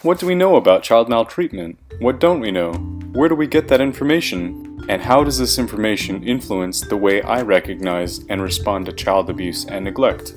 What do we know about child maltreatment? What don't we know? Where do we get that information? And how does this information influence the way I recognize and respond to child abuse and neglect?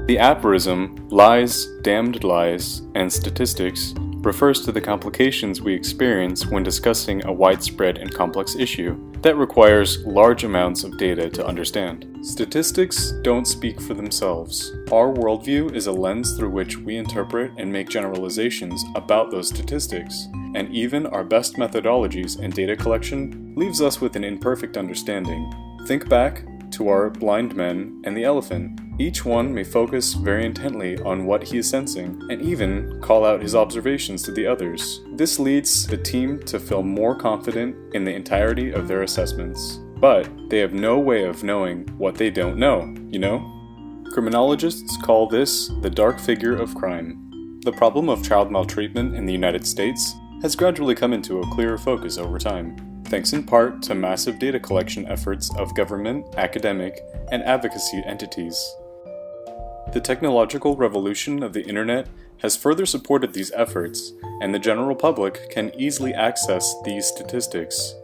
The aphorism, lies, damned lies, and statistics refers to the complications we experience when discussing a widespread and complex issue that requires large amounts of data to understand. Statistics don't speak for themselves. Our worldview is a lens through which we interpret and make generalizations about those statistics, and even our best methodologies and data collection leaves us with an imperfect understanding. Think back to our blind men and the elephant. Each one may focus very intently on what he is sensing, and even call out his observations to the others. This leads the team to feel more confident in the entirety of their assessments. But they have no way of knowing what they don't know, you know? Criminologists call this the dark figure of crime. The problem of child maltreatment in the United States has gradually come into a clearer focus over time, thanks in part to massive data collection efforts of government, academic, and advocacy entities. The technological revolution of the internet has further supported these efforts, and the general public can easily access these statistics.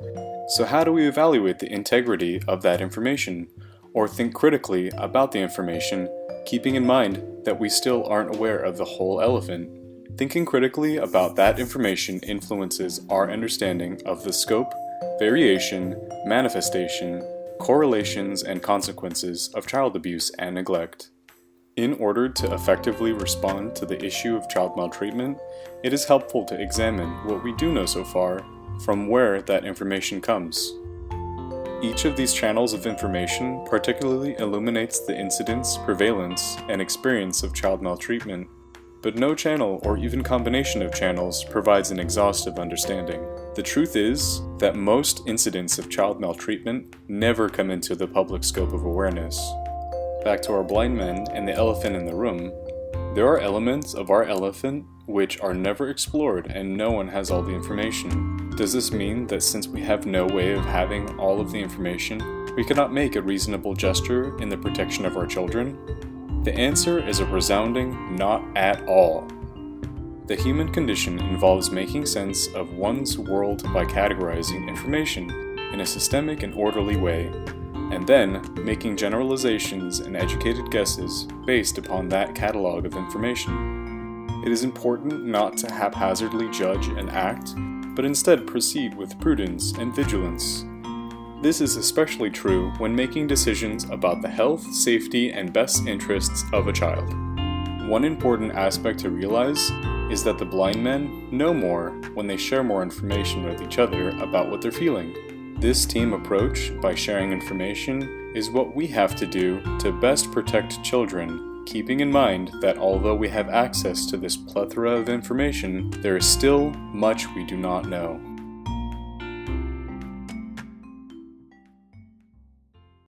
So how do we evaluate the integrity of that information, or think critically about the information, keeping in mind that we still aren't aware of the whole elephant? Thinking critically about that information influences our understanding of the scope, variation, manifestation, correlations, and consequences of child abuse and neglect. In order to effectively respond to the issue of child maltreatment, it is helpful to examine what we do know so far, from where that information comes. Each of these channels of information particularly illuminates the incidence, prevalence, and experience of child maltreatment, but no channel or even combination of channels provides an exhaustive understanding. The truth is that most incidents of child maltreatment never come into the public scope of awareness. Back to our blind men and the elephant in the room, there are elements of our elephant which are never explored and no one has all the information. Does this mean that since we have no way of having all of the information, we cannot make a reasonable gesture in the protection of our children? The answer is a resounding not at all. The human condition involves making sense of one's world by categorizing information in a systemic and orderly way, and then making generalizations and educated guesses based upon that catalog of information. It is important not to haphazardly judge and act, but instead proceed with prudence and vigilance. This is especially true when making decisions about the health, safety, and best interests of a child. One important aspect to realize is that the blind men know more when they share more information with each other about what they're feeling. This team approach, by sharing information, is what we have to do to best protect children, keeping in mind that although we have access to this plethora of information, there is still much we do not know.